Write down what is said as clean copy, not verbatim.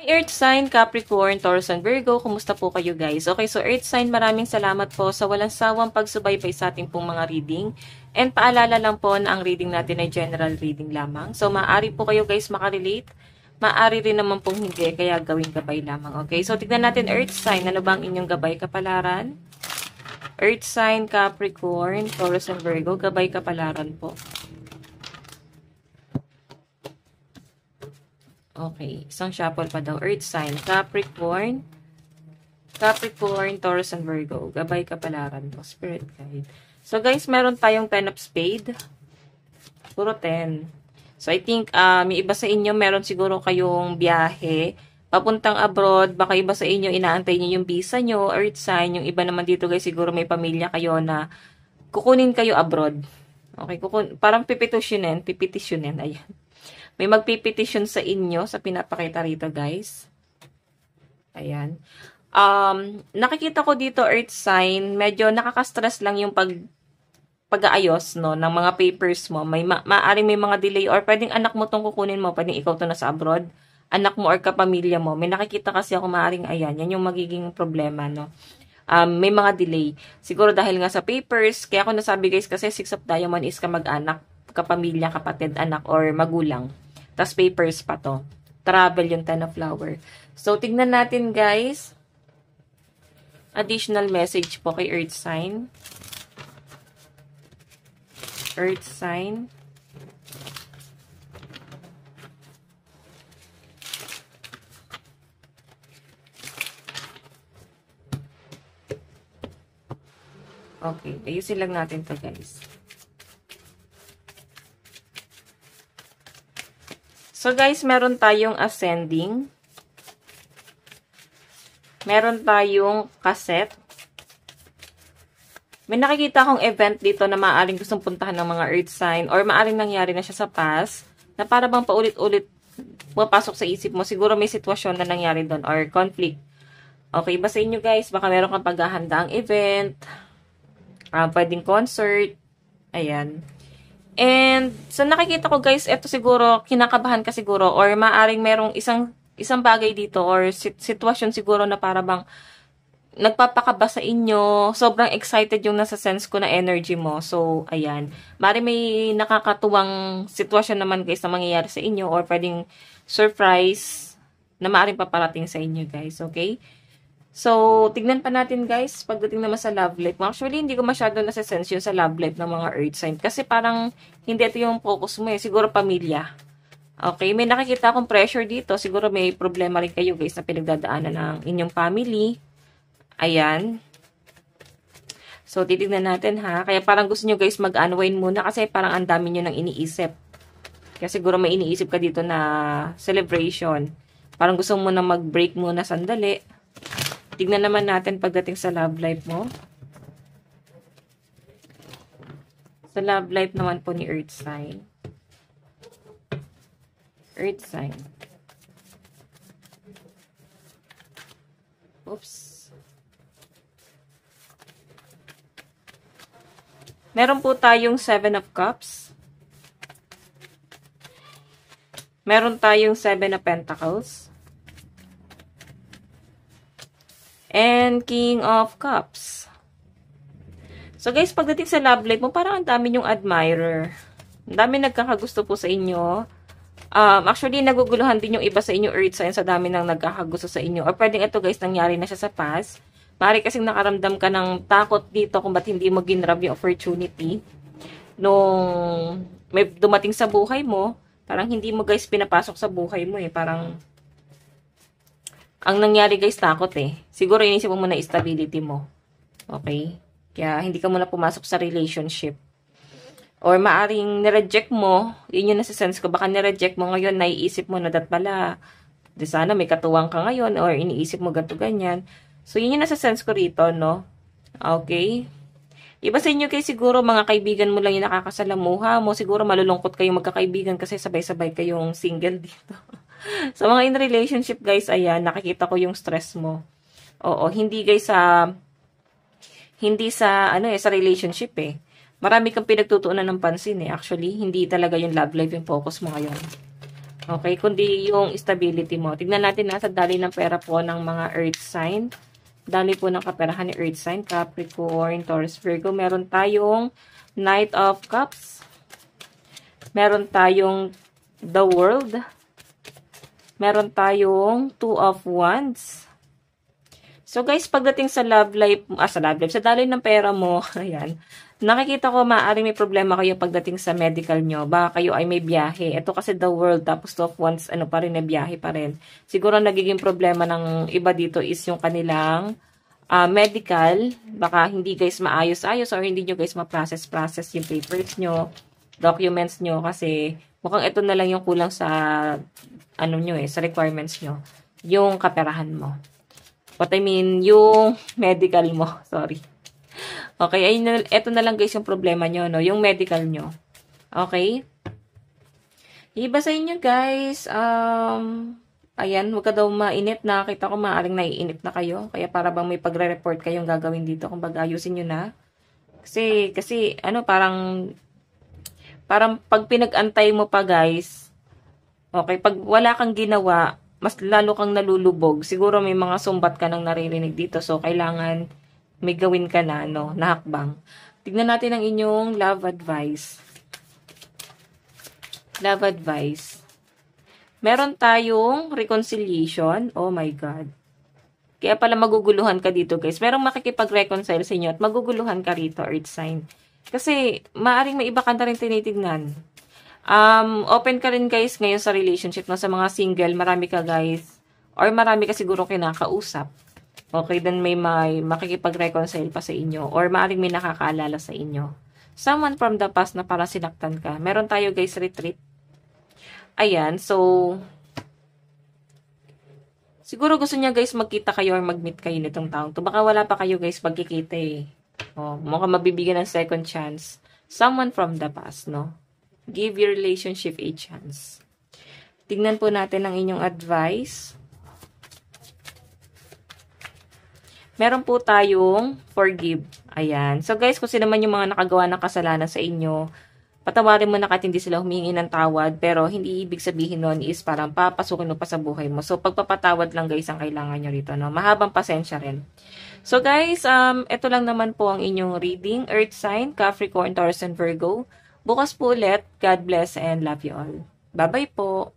Earth sign, Capricorn, Taurus, and Virgo, kumusta po kayo guys? Okay, so Earth sign, maraming salamat po sa walang sawang pagsubaybay sa ating pong mga reading. And paalala lang po na ang reading natin ay general reading lamang. So maaari po kayo guys makarelate, maaari rin naman pong hindi, kaya gawing gabay lamang. Okay, so tignan natin Earth sign, ano bang inyong gabay kapalaran? Earth sign, Capricorn, Taurus, and Virgo, gabay kapalaran po. Okay, isang shuffle pa daw. Earth sign, Capricorn, Taurus, and Virgo. Gabay kapalaran po. Spirit guide. So guys, meron tayong 10 of spade. Puro 10. So I think, may iba sa inyo, meron siguro kayong biyahe, papuntang abroad, baka iba sa inyo, inaantay nyo yung visa nyo, Earth sign. Yung iba naman dito guys, siguro may pamilya kayo na kukunin kayo abroad. Okay, parang pipitisyonin, ayan. May magpipetisyon sa inyo sa pinapakita rito, guys. Ayan. Nakikita ko dito, Earth sign, medyo nakaka-stress lang yung pag-aayos, no, ng mga papers mo. Maaring may mga delay or pwedeng anak mo tong kukunin mo, pwedeng ikaw to nasa abroad, anak mo or kapamilya mo. May nakikita kasi ako maaring ayan. Yan yung magiging problema, no. May mga delay. Siguro dahil nga sa papers, kaya ako nasabi guys kasi 6 of Diamond is kamag-anak, kapamilya, kapatid, anak, or magulang. Tas papers pa to. Travel yung 10 of flower. So, tignan natin guys. Additional message po kay Earth sign. Earth sign. Okay, ayusin lang natin to guys. So guys, meron tayong ascending. Meron tayong cassette. May nakikita akong event dito na maaaring gustong puntahan ng mga Earth sign or maaaring nangyari na siya sa past na para bang paulit-ulit mapasok sa isip mo. Siguro may sitwasyon na nangyari doon or conflict. Okay, iba sa inyo guys, baka meron kang paghahandaang event, pwedeng concert, ayan. And, so nakikita ko guys, eto siguro, kinakabahan ka siguro, or maaring merong isang bagay dito, or sitwasyon siguro na para bang nagpapakaba sa inyo, sobrang excited yung nasa sense ko na energy mo. So, ayan. Maaring may nakakatuwang sitwasyon naman guys na mangyayari sa inyo, or pwedeng surprise na maaring paparating sa inyo guys, okay? So, tignan pa natin guys, pagdating naman sa love life. Actually, hindi ko masyado nasa-sense yun sa love life ng mga Earth sign. Kasi parang, hindi ito yung focus mo eh. Siguro pamilya. Okay, may nakikita akong pressure dito. Siguro may problema rin kayo guys na pinagdadaanan ng inyong family. Ayan. So, titignan natin ha. Kaya parang gusto nyo guys mag-unwind muna kasi parang ang dami nyo nang iniisip. Kaya siguro may iniisip ka dito na celebration. Parang gusto mo na mag-break muna sandali. Tignan naman natin pagdating sa love life mo. Sa love life naman po ni Earth sign. Earth sign. Oops. Meron po tayong 7 of Cups. Meron tayong 7 of Pentacles. And King of Cups. So guys, pagdating sa love life mo, parang ang dami yung admirer. Ang dami nagkakagusto po sa inyo. Actually, naguguluhan din yung iba sa inyo Earth sign sa dami nang nagkakagusto sa inyo. Or pwedeng ito guys, nangyari na siya sa past. Maaari kasing nakaramdam ka ng takot dito kung ba't hindi mo ginrab yung opportunity. Nung may dumating sa buhay mo, parang hindi mo guys pinapasok sa buhay mo eh. Parang ang nangyari guys, takot eh. Siguro inisip mo muna stability mo. Okay? Kaya hindi ka muna pumasok sa relationship. Or maaring nireject mo, yun yung nasa-sense ko, baka nireject mo ngayon, naiisip mo na dat pala, di sana may katuwang ka ngayon, or iniisip mo ganito ganyan. So yun yung nasa-sense ko rito, no? Okay? Iba sa inyo kayo siguro, mga kaibigan mo lang yung nakakasalamuha mo. Siguro malulungkot kayong magkakaibigan kasi sabay-sabay kayong single dito. Sa mga in relationship guys, ayan, nakikita ko yung stress mo. Oo, hindi guys sa sa relationship eh. Marami kang pinagtutuunan ng pansin eh. Actually, hindi talaga yung love life yung focus mo ngayon. Okay, kundi yung stability mo. Tignan natin nasa dali ng pera po ng mga earth sign. Dali po ng kaperahan ni earth sign, Capricorn, Taurus, Virgo. Meron tayong Knight of Cups. Meron tayong The World. Meron tayong Two of Wands. So guys, pagdating sa love life, sa daloy ng pera mo, ayan, nakikita ko maaaring may problema kayo pagdating sa medical nyo. Baka kayo ay may biyahe. Ito kasi the world, tapos Two of Wands, ano pa rin, na biyahe pa rin. Siguro nagiging problema ng iba dito is yung kanilang medical. Baka hindi guys maayos-ayos or hindi nyo guys ma-process yung papers nyo, documents nyo, kasi mukhang ito na lang yung kulang sa, ano nyo sa requirements nyo. Yung kaperahan mo. What I mean, yung medical mo. Sorry. Okay, ay, ito na lang guys yung problema nyo, no? Yung medical nyo. Okay? Iba sa inyo guys. Ayan, huwag ka daw mainit. Nakakita ko maaaring naiinit na kayo. Kaya para bang may pagre-report kayong gagawin dito. Kung ayusin nyo na. Kasi, ano, parang pag pinag-antay mo pa guys, okay, pag wala kang ginawa, mas lalo kang nalulubog. Siguro may mga sumbat ka nang naririnig dito. So, kailangan may gawin ka na, no, na hakbang. Tignan natin ang inyong love advice. Love advice. Meron tayong reconciliation. Oh my God. Kaya pala maguguluhan ka dito, guys. Merong makikipag-reconcile sa inyo at maguguluhan ka rito, earth sign. Kasi, maaring may iba ka na rin tinitignan. Open ka rin guys ngayon sa relationship, no? Sa mga single, marami ka guys, or marami ka siguro kinakausap. Okay, then may makikipag-reconcile pa sa inyo, or maaring may nakakaalala sa inyo. Someone from the past na para sinaktan ka. Meron tayo guys retreat. Ayan, so, siguro gusto niya guys magkita kayo or mag-meet kayo nitong taong to. Baka wala pa kayo guys pagkikita eh. Oh, mukhang mabibigyan ng second chance. Someone from the past, no? Give your relationship a chance. Tingnan po natin ang inyong advice. Meron po tayong forgive. Ayan. So guys, kung sino man yung mga nakagawa ng kasalanan sa inyo, patawarin mo na kahit hindi sila humingi ng tawad, pero hindi ibig sabihin nun is parang papasukin mo pa sa buhay mo. So pagpapatawad lang guys ang kailangan nyo rito, no? Mahabang pasensya rin. So guys, ito lang naman po ang inyong reading. Earth sign, Capricorn, Taurus, and Virgo. Bukas po ulit. God bless and love you all. Bye-bye po.